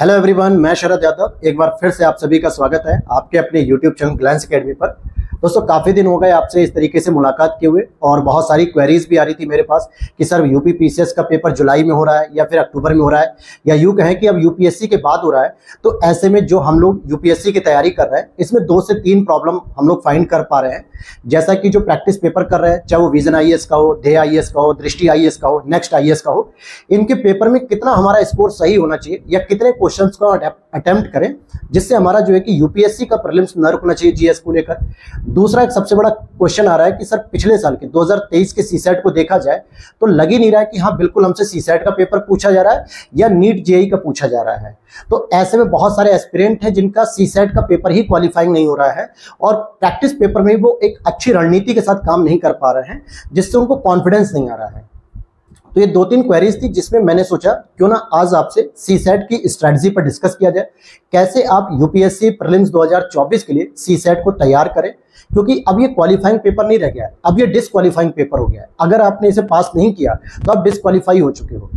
Hello everyone, मैं शरद यादव एक बार फिर से आप सभी का स्वागत है आपके अपने यूट्यूब चैनल ग्लैंस एकेडमी पर। दोस्तों, काफ़ी दिन हो गए आपसे इस तरीके से मुलाकात किए हुए और बहुत सारी क्वेरीज भी आ रही थी मेरे पास कि सर यूपी पीसीएस का पेपर जुलाई में हो रहा है या फिर अक्टूबर में हो रहा है या यूँ कहें कि अब यूपीएससी के बाद हो रहा है। तो ऐसे में जो हम लोग यूपीएससी की तैयारी कर रहे हैं इसमें 2 से 3 प्रॉब्लम हम लोग फाइंड कर पा रहे हैं। जैसा कि जो प्रैक्टिस पेपर कर रहे हैं, चाहे वो विजन आईएएस का हो, ध्येय आईएएस का हो, दृष्टि आईएएस का हो, नेक्स्ट आईएएस का हो, इनके पेपर में कितना हमारा स्कोर सही होना चाहिए या कितने क्वेश्चंस को अटेम्प्ट करें जिससे हमारा जो है कि यूपीएससी का प्रीलिम्स न रुकना चाहिए जीएस को लेकर। दूसरा एक सबसे बड़ा क्वेश्चन आ रहा है कि सर पिछले साल के 2023 के सीसेट को देखा जाए तो लग ही नहीं रहा है कि हाँ बिल्कुल हमसे सीसेट का पेपर पूछा जा रहा है या नीट जेईई का पूछा जा रहा है। तो ऐसे में बहुत सारे एस्पिरेंट हैं जिनका सीसेट का पेपर ही क्वालिफाइंग नहीं हो रहा है और प्रैक्टिस पेपर में वो एक अच्छी रणनीति के साथ काम नहीं कर पा रहे हैं जिससे उनको कॉन्फिडेंस नहीं आ रहा है। तो ये 2-3 क्वेरीज थी जिसमें मैंने सोचा क्यों ना आज आपसे सीसेट की स्ट्रेटजी पर डिस्कस किया जाए, कैसे आप यूपीएससी प्रीलिम्स 2024 के लिए सीसेट को तैयार करें, क्योंकि अब ये क्वालिफाइंग पेपर नहीं रह गया है, अब ये डिसक्वालीफाइंग पेपर हो गया है। अगर आपने इसे पास नहीं किया तो आप डिसक्वालीफाई हो चुके हो।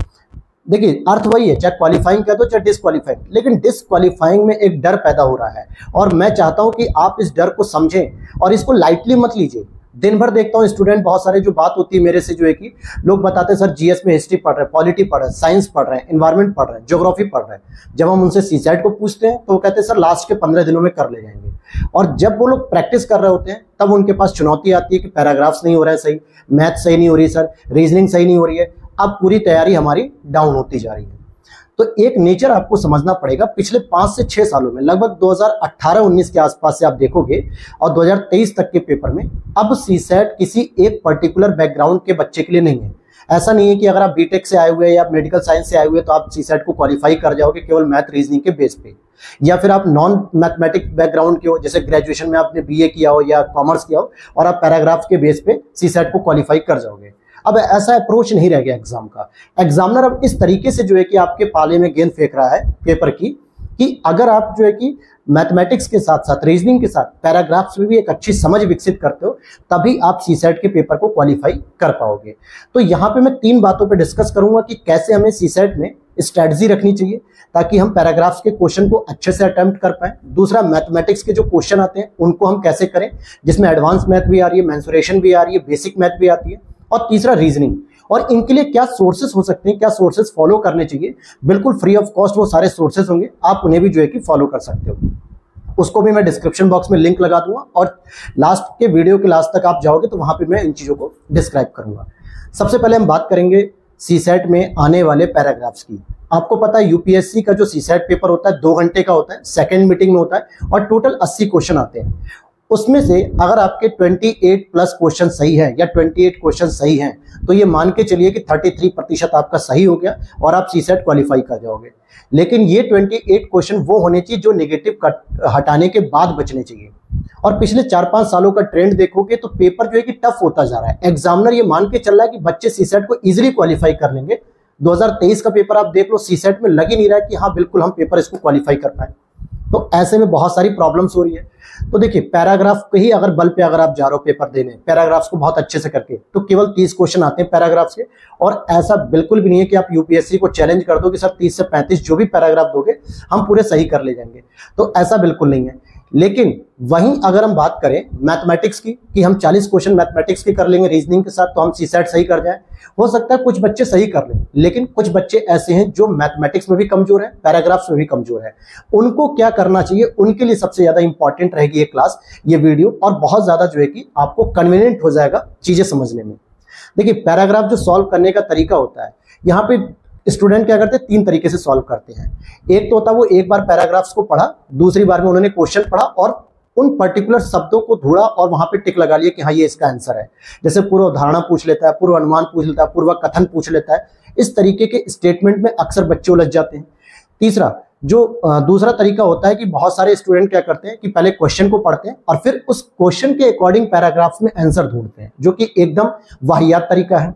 देखिए, अर्थ वही है, चाहे क्वालिफाइंग कह दो चाहे डिसक्वालीफाइंग, लेकिन डिसक्वालीफाइंग में एक डर पैदा हो रहा है और मैं चाहता हूं कि आप इस डर को समझें और इसको लाइटली मत लीजिए। दिन भर देखता हूं स्टूडेंट बहुत सारे जो बात होती है मेरे से जो है कि लोग बताते हैं सर जीएस में हिस्ट्री पढ़ रहे हैं, पॉलिटी पढ़ रहे हैं, साइंस पढ़ रहे हैं, एनवायरमेंट पढ़ रहे हैं, ज्योग्राफी पढ़ रहे हैं। जब हम उनसे सीसेट को पूछते हैं तो वो कहते हैं सर लास्ट के 15 दिनों में कर ले जाएंगे। और जब वो लोग प्रैक्टिस कर रहे होते हैं तब उनके पास चुनौती आती है कि पैराग्राफ्स नहीं हो रहा है सही, मैथ सही नहीं हो रही सर, रीजनिंग सही नहीं हो रही है। अब पूरी तैयारी हमारी डाउन होती जा रही है। तो एक नेचर आपको समझना पड़ेगा। पिछले 5 से 6 सालों में लगभग 2018-19 के आसपास से आप देखोगे और 2023 तक के पेपर में अब सीसेट किसी एक पर्टिकुलर बैकग्राउंड के बच्चे के लिए नहीं है। ऐसा नहीं है कि अगर आप बीटेक से आए हुए या मेडिकल साइंस से आए हुए तो आप सीसेट को क्वालिफाई कर जाओगे केवल मैथ रीजनिंग के बेस पे, या फिर आप नॉन मैथमेटिक बैकग्राउंड के हो, जैसे ग्रेजुएशन में आपने बीए किया हो या कॉमर्स किया हो और आप पैराग्राफ्स के बेस पे सीसेट को क्वालिफाई कर जाओगे। अब ऐसा अप्रोच नहीं रह गया एग्जाम का। एग्जामिनर अब इस तरीके से जो है कि आपके पाले में गेंद फेंक रहा है पेपर की कि अगर आप जो है कि मैथमेटिक्स के साथ साथ रीजनिंग के साथ पैराग्राफ्स में भी एक अच्छी समझ विकसित करते हो तभी आप सीसेट के पेपर को क्वालिफाई कर पाओगे। तो यहाँ पे मैं 3 बातों पे डिस्कस करूंगा कि कैसे हमें सीसेट में स्ट्रेटजी रखनी चाहिए ताकि हम पैराग्राफ्स के क्वेश्चन को अच्छे से अटेम्प्ट कर पाएं। दूसरा, मैथमेटिक्स के जो क्वेश्चन आते हैं उनको हम कैसे करें जिसमें एडवांस मैथ भी आ रही है, मेंसुरेशन भी आ रही है, बेसिक मैथ भी आती है। और तीसरा, रीजनिंग, और इनके लिए क्या सोर्सेस हो सकते हैं, क्या सोर्सेस फॉलो करने चाहिए। बिल्कुल फ्री ऑफ कॉस्ट वो सारे सोर्सेस होंगे, आप उन्हें भी जो है कि फॉलो कर सकते हो। उसको भी मैं डिस्क्रिप्शन बॉक्स में लिंक लगा दूंगा और लास्ट के वीडियो के लास्ट तक आप जाओगे तो वहां पे मैं इन चीजों को डिस्क्राइब करूंगा। सबसे पहले हम बात करेंगे सीसेट में आने वाले पैराग्राफ्स की। आपको पता है यूपीएससी का जो सीसेट पेपर होता है 2 घंटे का होता है, सेकेंड मीटिंग में होता है और टोटल 80 क्वेश्चन आते हैं। उसमें से अगर आपके 28 प्लस क्वेश्चन सही है या 28 क्वेश्चन सही हैं तो ये मान के चलिए कि 33% आपका सही हो गया और आप सीसेट क्वालिफाई कर जाओगे। लेकिन ये 28 क्वेश्चन वो होने चाहिए जो नेगेटिव हटाने के बाद बचने चाहिए। और पिछले 4-5 सालों का ट्रेंड देखोगे तो पेपर जो है कि टफ होता जा रहा है। एग्जामिनर ये मान के चल रहा है कि बच्चे सीसेट को इजीली क्वालिफाई कर लेंगे। 2023 का पेपर आप देख लो, सीसेट में लग ही नहीं रहा है कि हाँ बिल्कुल हम पेपर इसको क्वालिफाई कर पाए। तो ऐसे में बहुत सारी प्रॉब्लम्स हो रही है। तो देखिए, पैराग्राफ के ही अगर बल पे अगर आप जा रहे हो पेपर देने, पैराग्राफ्स को बहुत अच्छे से करके, तो केवल 30 क्वेश्चन आते हैं पैराग्राफ्स के। और ऐसा बिल्कुल भी नहीं है कि आप यूपीएससी को चैलेंज कर दो कि सर 30 से 35 जो भी पैराग्राफ दोगे हम पूरे सही कर ले जाएंगे, तो ऐसा बिल्कुल नहीं है। लेकिन वहीं अगर हम बात करें मैथमेटिक्स की कि हम 40 क्वेश्चन मैथमेटिक्स के कर लेंगे रीजनिंग के साथ तो हम सीसेट सही कर जाएं, हो सकता है कुछ बच्चे सही कर लें, लेकिन कुछ बच्चे ऐसे हैं जो मैथमेटिक्स में भी कमजोर हैं, पैराग्राफ्स में भी कमजोर है। उनको क्या करना चाहिए, उनके लिए सबसे ज्यादा इंपॉर्टेंट रहेगी ये क्लास, ये वीडियो, और बहुत ज्यादा जो है कि आपको कन्वीनियंट हो जाएगा चीजें समझने में। देखिए, पैराग्राफ जो सॉल्व करने का तरीका होता है, यहाँ पे स्टूडेंट क्या करते हैं 3 तरीके से सॉल्व करते हैं। एक तो होता है वो एक बार पैराग्राफ्स को पढ़ा, दूसरी बार में उन्होंने क्वेश्चन पढ़ा और उन पर्टिकुलर शब्दों को ढूंढा और वहां पे टिक लगा लिया कि हाँ ये इसका आंसर है। जैसे पूर्व धारणा पूछ लेता है, पूर्व अनुमान पूछ लेता है, पूर्व कथन पूछ लेता है। इस तरीके के स्टेटमेंट में अक्सर बच्चे उलझ जाते हैं। तीसरा, जो दूसरा तरीका होता है कि बहुत सारे स्टूडेंट क्या करते हैं कि पहले क्वेश्चन को पढ़ते हैं और फिर उस क्वेश्चन के अकॉर्डिंग पैराग्राफ्स में आंसर ढूंढते हैं, जो कि एकदम वाहियात तरीका है।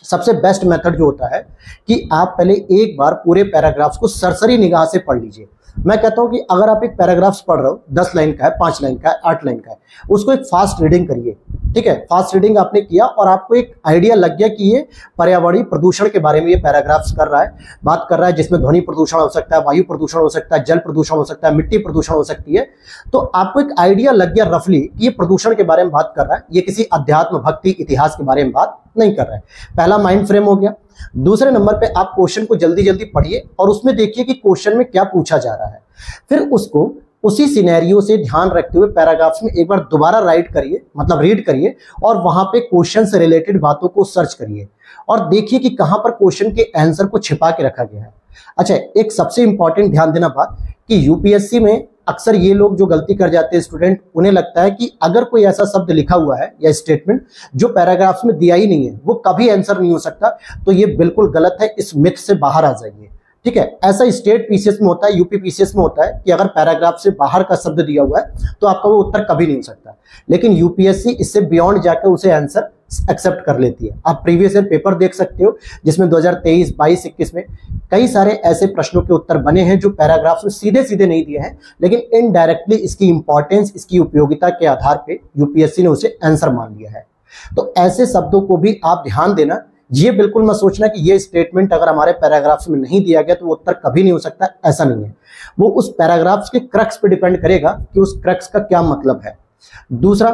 सबसे बेस्ट मेथड जो होता है कि आप पहले एक बार पूरे पैराग्राफ्स को सरसरी निगाह से पढ़ लीजिए, मैं कहता हूं कि अगर आप एक पैराग्राफ्स पढ़ रहे हो, 10 लाइन का है, 5 लाइन का है, 8 लाइन का है, उसको एक फास्ट रीडिंग करिए। ठीक है, फास्ट रीडिंग आपने किया और आपको एक आइडिया लग गया कि ये पर्यावरणीय प्रदूषण के बारे में ये पैराग्राफ्स कर रहा है, बात कर रहा है, जिसमें ध्वनि प्रदूषण हो सकता है, वायु प्रदूषण हो सकता है, जल प्रदूषण हो सकता है, मिट्टी प्रदूषण हो सकती है। तो आपको एक आइडिया लग गया रफली कि ये प्रदूषण के बारे में बात कर रहा है, ये किसी अध्यात्म, भक्ति, इतिहास के बारे में बात नहीं कर रहा है। पहला माइंड फ्रेम हो गया। दूसरे नंबर पे आप क्वेश्चन को जल्दी जल्दी पढ़िए और उसमें देखिए कि क्वेश्चन में क्या पूछा जा रहा है। फिर उसको उसी सिनेरियो से ध्यान रखते हुए पैराग्राफ्स में एक बार दोबारा राइट करिए, मतलब रीड करिए, और वहां पे क्वेश्चन से रिलेटेड बातों को सर्च करिए और देखिए कि कहां पर क्वेश्चन के आंसर को छिपा के रखा गया है। अच्छा, एक सबसे इंपॉर्टेंट ध्यान देना बात कि यूपीएससी में अक्सर ये लोग जो गलती कर जाते हैं स्टूडेंट, उन्हें लगता है कि अगर कोई ऐसा शब्द लिखा हुआ है या स्टेटमेंट जो पैराग्राफ्स में दिया ही नहीं है, वो कभी आंसर नहीं हो सकता। तो ये बिल्कुल गलत है, इस मिथ से बाहर आ जाइए। ठीक है, ऐसा स्टेट पीसीएस में होता है, यूपी पीसीएस में होता है कि अगर पैराग्राफ से बाहर का शब्द दिया हुआ है तो आपका वो उत्तर कभी नहीं हो सकता, लेकिन यूपीएससी इससे बियॉन्ड जाकर उसे आंसर एक्सेप्ट कर लेती है। आप प्रीवियस ईयर पेपर देख सकते हो जिसमें 2023, 22, 21 में कई सारे ऐसे प्रश्नों के उत्तर बने हैं जो पैराग्राफ्स में सीधे सीधे नहीं दिए हैं, लेकिन इनडायरेक्टली इसकी इंपॉर्टेंस, इसकी उपयोगिता के आधार पे यूपीएससी ने उसे आंसर मान लिया है। तो ऐसे शब्दों को भी आप ध्यान देना, ये बिल्कुल मत सोचना कि ये स्टेटमेंट अगर हमारे पैराग्राफ्स में नहीं दिया गया तो वो उत्तर कभी नहीं हो सकता, ऐसा नहीं है। वो उस पैराग्राफ्स के क्रक्स पे डिपेंड करेगा कि उस क्रक्स का क्या मतलब है। दूसरा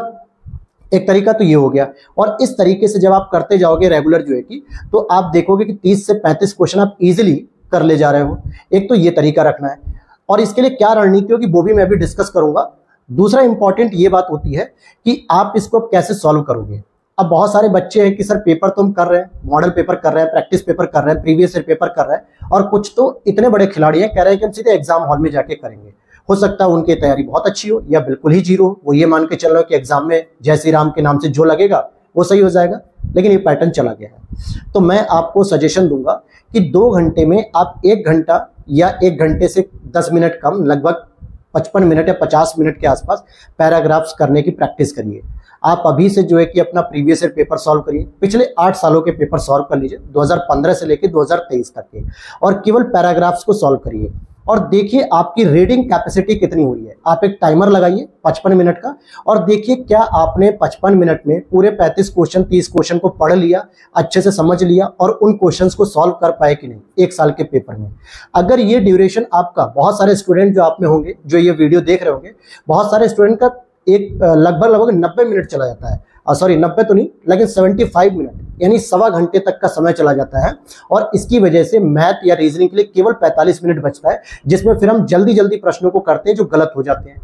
एक तरीका तो ये हो गया, और इस तरीके से जब आप करते जाओगे रेगुलर जो है कि, तो आप देखोगे कि 30 से 35 क्वेश्चन आप इजीली कर ले जा रहे हो। एक तो ये तरीका रखना है, और इसके लिए क्या रणनीति होगी वो भी मैं अभी डिस्कस करूंगा। दूसरा इंपॉर्टेंट ये बात होती है कि आप इसको कैसे सॉल्व करोगे। अब बहुत सारे बच्चे हैं कि सर पेपर तो हम कर रहे हैं, मॉडल पेपर कर रहे हैं, प्रैक्टिस पेपर कर रहे हैं, प्रीवियस ईयर पेपर कर रहे हैं, और कुछ तो इतने बड़े खिलाड़ी हैं कह रहे हैं कि हम सीधे एग्जाम हॉल में जाके करेंगे। हो सकता है उनकी तैयारी बहुत अच्छी हो या बिल्कुल ही जीरो हो, वो ये मान के चल रहे हो कि एग्जाम में जय श्री राम के नाम से जो लगेगा वो सही हो जाएगा, लेकिन ये पैटर्न चला गया है। तो मैं आपको सजेशन दूंगा कि 2 घंटे में आप 1 घंटा या 1 घंटे से 10 मिनट कम, लगभग 55 मिनट या 50 मिनट के आसपास पैराग्राफ्स करने की प्रैक्टिस करिए। आप अभी से जो है कि अपना प्रीवियस ईयर पेपर सॉल्व करिए, पिछले 8 सालों के पेपर सॉल्व कर लीजिए, 2015 से लेकर 2023 तक के, और केवल पैराग्राफ्स को सॉल्व करिए और देखिए आपकी रीडिंग कैपेसिटी कितनी हो रही है। आप एक टाइमर लगाइए 55 मिनट का और देखिए क्या आपने 55 मिनट में पूरे 35 क्वेश्चन, 30 क्वेश्चन को पढ़ लिया, अच्छे से समझ लिया और उन क्वेश्चंस को सॉल्व कर पाए कि नहीं 1 साल के पेपर में। अगर ये ड्यूरेशन आपका, बहुत सारे स्टूडेंट जो आप में होंगे जो ये वीडियो देख रहे होंगे, बहुत सारे स्टूडेंट का एक लगभग 90 मिनट चला जाता है, सॉरी 90 तो नहीं, लेकिन 75 मिनट यानी 1.25 घंटे तक का समय चला जाता है, और इसकी वजह से मैथ या रीजनिंग के लिए केवल 45 मिनट बचता है, जिसमें फिर हम जल्दी जल्दी प्रश्नों को करते हैं जो गलत हो जाते हैं।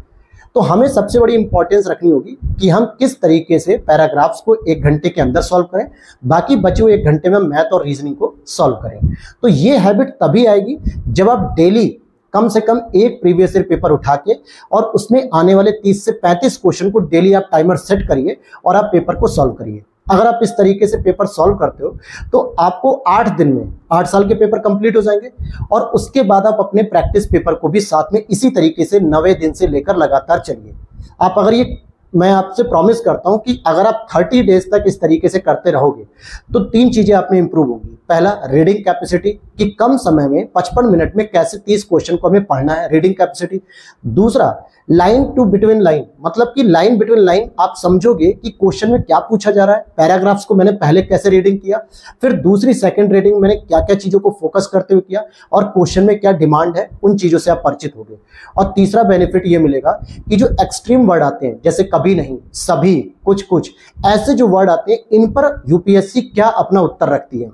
तो हमें सबसे बड़ी इंपॉर्टेंस रखनी होगी कि हम किस तरीके से पैराग्राफ्स को 1 घंटे के अंदर सॉल्व करें, बाकी बचे हुए 1 घंटे में मैथ और रीजनिंग को सॉल्व करें। तो ये हैबिट तभी आएगी जब आप डेली कम से कम एक प्रीवियस ईयर पेपर उठा के और उसमें आने वाले 30 से 35 क्वेश्चन को डेली आप टाइमर सेट करिए और आप पेपर को सॉल्व करिए। अगर आप इस तरीके से पेपर सॉल्व करते हो तो आपको 8 दिन में 8 साल के पेपर कंप्लीट हो जाएंगे, और उसके बाद आप अपने प्रैक्टिस पेपर को भी साथ में इसी तरीके से 90 दिन से लेकर लगातार चलिए। आप अगर ये, मैं आपसे प्रॉमिस करता हूं कि अगर आप 30 डेज तक इस तरीके से करते रहोगे तो 3 चीजें आप में इंप्रूव होंगी। पहला, रीडिंग कैपेसिटी, कि कम समय में 55 मिनट में कैसे 30 क्वेश्चन को हमें पढ़ना है, रीडिंग कैपेसिटी। दूसरा, लाइन टू बिटवीन लाइन, मतलब कि लाइन बिटवीन लाइन आप समझोगे कि क्वेश्चन में क्या पूछा जा रहा है, पैराग्राफ्स को मैंने पहले कैसे रीडिंग किया, फिर दूसरी सेकंड रीडिंग मैंने क्या क्या चीजों को फोकस करते हुए किया, और क्वेश्चन में क्या डिमांड है, उन चीजों से आप परिचित होंगे। और तीसरा बेनिफिट ये मिलेगा कि जो एक्सट्रीम वर्ड आते हैं, जैसे कभी नहीं, सभी, कुछ कुछ, ऐसे जो वर्ड आते हैं, इन पर यूपीएससी क्या अपना उत्तर रखती है।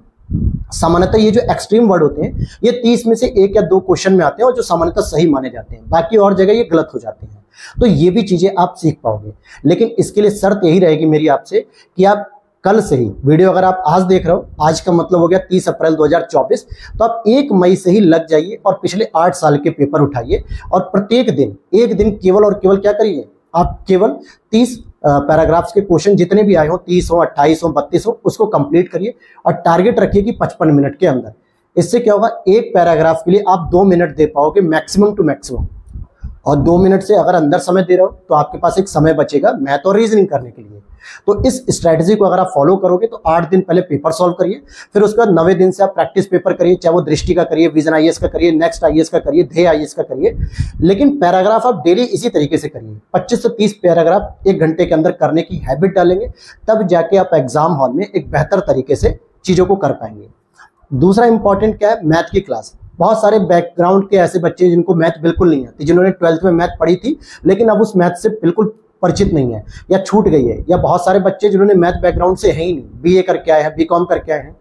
सामान्यतः ये जो एक्सट्रीम वर्ड होते हैं ये 30 में से 1 या 2 क्वेश्चन में आते हैं और जो सामान्यतः सही माने जाते हैं, बाकी और जगह ये गलत हो जाते हैं। तो ये भी चीजें आप सीख पाओगे, लेकिन इसके लिए शर्त यही रहेगी मेरी आपसे कि आप कल से ही, वीडियो अगर आप आज देख रहे हो, आज का मतलब हो गया 30 अप्रैल 2024, तो आप 1 मई से ही लग जाइए और पिछले 8 साल के पेपर उठाइए और प्रत्येक दिन 1 दिन केवल और केवल क्या करिए, आप केवल 30 पैराग्राफ्स के क्वेश्चन जितने भी आए हो, 30 हो, 28 हो, 32 हो, उसको कंप्लीट करिए और टारगेट रखिए कि 55 मिनट के अंदर। इससे क्या होगा, एक पैराग्राफ के लिए आप 2 मिनट दे पाओगे मैक्सिमम टू मैक्सिमम। और 2 मिनट से अगर अंदर समय दे रहे हो तो आपके पास एक समय बचेगा मैथ और रीजनिंग करने के लिए। तो इस स्ट्रैटेजी को अगर आप फॉलो करोगे तो 8 दिन पहले पेपर सॉल्व करिए, फिर उसके बाद 9वें दिन से आप प्रैक्टिस पेपर करिए, चाहे वो दृष्टि का करिए, विजन आईएएस का करिए, नेक्स्ट आईएएस का करिए, ध्येय आईएएस का करिए। लेकिन पैराग्राफ आप डेली इसी तरीके से करिए, 25 से 30 पैराग्राफ 1 घंटे के अंदर करने की हैबिट डालेंगे, तब जाके आप एग्जाम हॉल में एक बेहतर तरीके से चीजों को कर पाएंगे। दूसरा इंपॉर्टेंट क्या है, मैथ की क्लास। बहुत सारे बैकग्राउंड के ऐसे बच्चे जिनको मैथ बिल्कुल नहीं आती, जिन्होंने 12th में मैथ पढ़ी थी लेकिन अब उस मैथ से बिल्कुल परिचित नहीं है या छूट गई है, या बहुत सारे बच्चे जिन्होंने मैथ बैकग्राउंड से है ही नहीं, बीए करके आए हैं, बीकॉम करके आए हैं।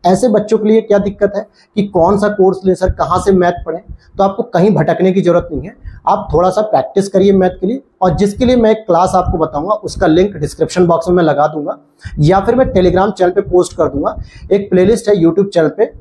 ऐसे बच्चों के लिए क्या दिक्कत है कि कौन सा कोर्स ले सर, कहाँ से मैथ पढ़ें। तो आपको कहीं भटकने की जरूरत नहीं है, आप थोड़ा सा प्रैक्टिस करिए मैथ के लिए, और जिसके लिए मैं एक क्लास आपको बताऊंगा उसका लिंक डिस्क्रिप्शन बॉक्स में मैं लगा दूंगा, या फिर मैं टेलीग्राम चैनल पे पोस्ट कर दूंगा। एक प्लेलिस्ट है यूट्यूब चैनल पे,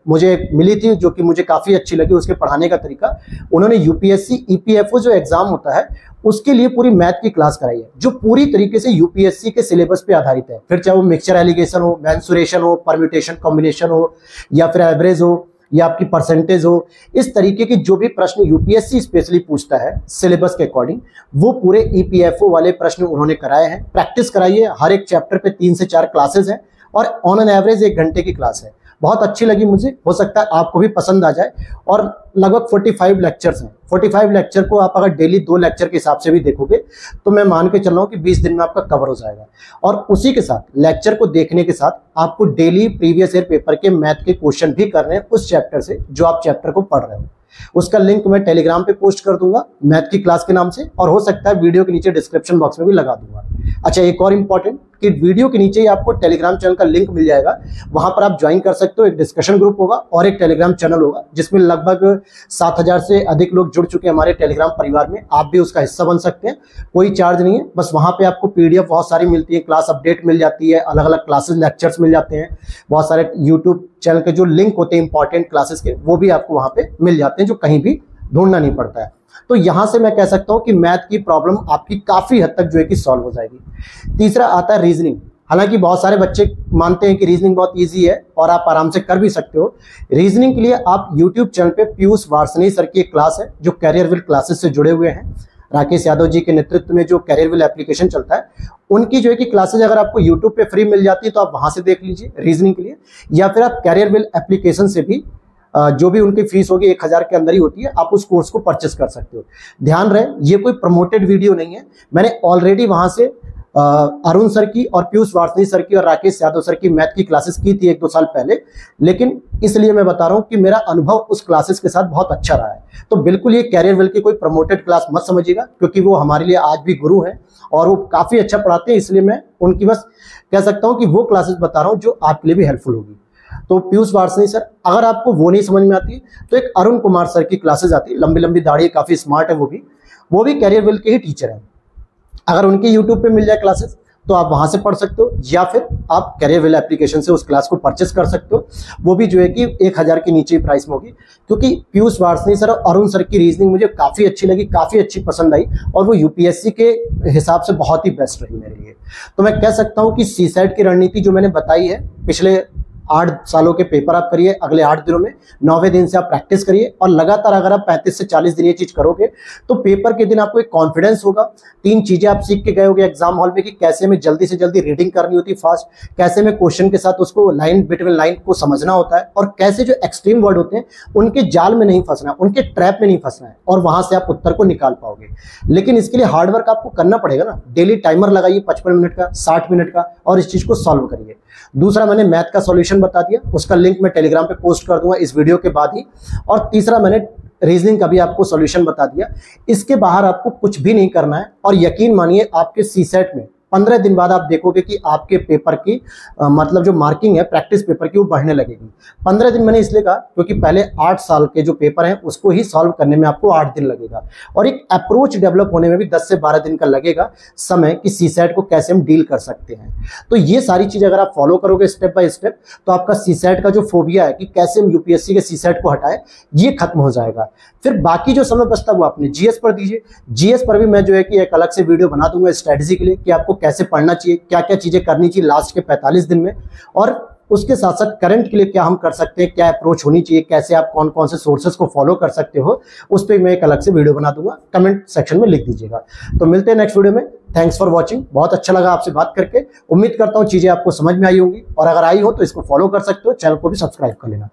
मुझे मिली थी जो कि मुझे काफ़ी अच्छी लगी उसके पढ़ाने का तरीका। उन्होंने यूपीएससी ईपीएफओ जो एग्जाम होता है उसके लिए पूरी मैथ की क्लास कराई है, जो पूरी तरीके से यूपीएससी के सिलेबस पे आधारित है। फिर चाहे वो मिक्सचर एलिगेशन हो, मेंसुरेशन हो, परम्यूटेशन कॉम्बिनेशन हो, या फिर एवरेज हो, या आपकी परसेंटेज हो, इस तरीके के जो भी प्रश्न यूपीएससी स्पेशली पूछता है सिलेबस के अकॉर्डिंग, वो पूरे ईपीएफओ वाले प्रश्न उन्होंने कराए हैं। प्रैक्टिस कराइए, हर एक चैप्टर पे 3 से 4 क्लासेस हैं और ऑन एन एवरेज 1 घंटे की क्लास है। बहुत अच्छी लगी मुझे, हो सकता है आपको भी पसंद आ जाए। और लगभग 45 लेक्चर्स हैं। 45 लेक्चर को आप अगर डेली 2 लेक्चर के हिसाब से भी देखोगे तो मैं मान के चल रहा हूँ कि 20 दिन में आपका कवर हो जाएगा। और उसी के साथ लेक्चर को देखने के साथ आपको डेली प्रीवियस ईयर पेपर के मैथ के क्वेश्चन भी करने हैं उस चैप्टर से जो आप चैप्टर को पढ़ रहे हो। उसका लिंक मैं टेलीग्राम पे पोस्ट कर दूंगा मैथ की क्लास के नाम से, और हो सकता है वीडियो के नीचे डिस्क्रिप्शन बॉक्स में भी लगा दूंगा। अच्छा, एक और इंपॉर्टेंट कि वीडियो के नीचे ही आपको टेलीग्राम चैनल का लिंक मिल जाएगा, वहां पर आप ज्वाइन कर सकते हो। एक डिस्कशन ग्रुप होगा और एक टेलीग्राम चैनल होगा जिसमें लगभग 7000 से अधिक लोग जुड़ चुके हैं हमारे टेलीग्राम परिवार में। आप भी उसका हिस्सा बन सकते हैं, कोई चार्ज नहीं है। बस वहां पे आपको पीडीएफ बहुत सारी मिलती है, क्लास अपडेट मिल जाती है, अलग अलग क्लासेस लेक्चर्स मिल जाते हैं, बहुत सारे यूट्यूब चैनल के जो लिंक होते हैं इंपॉर्टेंट क्लासेस के, वो भी आपको वहां पे मिल जाते हैं, जो कहीं भी ढूंढना नहीं पड़ता है। तो यहां से मैं कह सकता हूं कि मैथ की प्रॉब्लम आपकी काफी हद तक जो है कि सॉल्व हो जाएगी। तीसरा आता है रीजनिंग। हालांकि बहुत सारे बच्चे मानते हैं कि रीजनिंग बहुत इजी है और आप आराम से कर भी सकते हो। रीजनिंग के लिए आप यूट्यूब चैनल पे पीयूष वार्ष्णेय सर की एक क्लास है जो कैरियरविल क्लासेस से जुड़े हुए हैं। राकेश यादव जी के नेतृत्व में जो कैरियरविल एप्लीकेशन चलता है, उनकी जो है कि क्लासेज अगर आपको यूट्यूब पे फ्री मिल जाती है तो आप वहां से देख लीजिए रीजनिंग के लिए, या फिर आप कैरियरविल एप्लीकेशन से भी जो भी उनकी फीस होगी 1000 के अंदर ही होती है, आप उस कोर्स को परचेस कर सकते हो। ध्यान रहे, ये कोई प्रमोटेड वीडियो नहीं है। मैंने ऑलरेडी वहां से अरुण सर की और पीयूष वार्ष्णेय सर की और राकेश यादव सर की मैथ की क्लासेस की थी 1-2 साल पहले, लेकिन इसलिए मैं बता रहा हूं कि मेरा अनुभव उस क्लासेस के साथ बहुत अच्छा रहा है। तो बिल्कुल ये कैरियरविल की कोई प्रमोटेड क्लास मत समझिएगा, क्योंकि वो हमारे लिए आज भी गुरु हैं और वो काफी अच्छा पढ़ाते हैं, इसलिए मैं उनकी बस कह सकता हूं कि वो क्लासेस बता रहा हूं जो आपके लिए भी हेल्पफुल होगी। तो पीयूष वार्ष्णेय सर, अगर आपको वो नहीं समझ में आती तो एक अरुण कुमार सर की क्लासेस आती है, लंबी लंबी दाढ़ी, काफी स्मार्ट है, वो भी कैरियरविल के ही टीचर हैं। अगर उनके यूट्यूब पे मिल जाए क्लासेस तो आप वहां से पढ़ सकते हो, या फिर आप कैरियरविल एप्लीकेशन से उस क्लास को परचेस कर सकते हो। वो भी जो है कि 1000 के नीचे ही प्राइस में होगी, क्योंकि पीयूष वार्ष्णेय सर और अरुण सर की रीजनिंग मुझे काफी अच्छी लगी, काफी अच्छी पसंद आई, और वो यूपीएससी के हिसाब से बहुत ही बेस्ट रही मेरे लिए। तो मैं कह सकता हूं कि सीसेट की रणनीति जो मैंने बताई है, पिछले 8 सालों के पेपर आप करिए, अगले 8 दिनों में 9वें दिन से आप प्रैक्टिस करिए, और लगातार अगर आप 35 से 40 दिन ये चीज करोगे तो पेपर के दिन आपको एक कॉन्फिडेंस होगा। 3 चीजें आप सीख के गए होगे एग्जाम हॉल में कि कैसे में जल्दी से जल्दी रीडिंग करनी होती है फास्ट, कैसे में क्वेश्चन के साथ उसको लाइन बिटवीन लाइन को समझना होता है, और कैसे जो एक्सट्रीम वर्ड होते हैं उनके जाल में नहीं फंसना है, उनके ट्रैप में नहीं फंसना है, और वहां से आप उत्तर को निकाल पाओगे। लेकिन इसके लिए हार्डवर्क आपको करना पड़ेगा ना। डेली टाइमर लगाइए 55 मिनट का, 60 मिनट का, और इस चीज को सॉल्व करिए। दूसरा, मैंने मैथ का सॉल्यूशन बता दिया, उसका लिंक मैं टेलीग्राम पे पोस्ट कर दूंगा इस वीडियो के बाद ही। और तीसरा, मैंने रीजनिंग का भी आपको सॉल्यूशन बता दिया। इसके बाहर आपको कुछ भी नहीं करना है, और यकीन मानिए आपके सीसेट में 15 दिन बाद आप देखोगे कि आपके पेपर की मतलब जो मार्किंग है प्रैक्टिस पेपर की वो बढ़ने लगेगी। 15 दिन मैंने इसलिए कहा क्योंकि पहले 8 साल के जो पेपर हैं उसको ही सॉल्व करने में आपको 8 दिन लगेगा, और एक अप्रोच डेवलप होने में भी 10 से 12 दिन का लगेगा समय कि सीसेट को कैसे हम डील कर सकते हैं। तो ये सारी चीज़ अगर आप फॉलो करोगे स्टेप बाय स्टेप, तो आपका सीसेट का जो फोबिया है कि कैसे हम यूपीएससी के सीसेट को हटाए, ये खत्म हो जाएगा। फिर बाकी जो समय बचता है वो आपने जीएस पर दीजिए। जीएस पर भी मैं जो है कि एक अलग से वीडियो बना दूंगा स्ट्रेटजी के लिए कि आपको कैसे पढ़ना चाहिए, क्या क्या चीजें करनी चाहिए लास्ट के 45 दिन में, और उसके साथ साथ करंट के लिए क्या हम कर सकते हैं, क्या अप्रोच होनी चाहिए, कैसे आप कौन कौन से सोर्सेज को फॉलो कर सकते हो, उस पर मैं एक अलग से वीडियो बना दूंगा, कमेंट सेक्शन में लिख दीजिएगा। तो मिलते हैं नेक्स्ट वीडियो में। Thanks for watching. बहुत अच्छा लगा आपसे बात करके। उम्मीद करता हूँ चीजें आपको समझ में आई होंगी, और अगर आई हो तो इसको फॉलो कर सकते हो, चैनल को भी सब्सक्राइब कर लेना।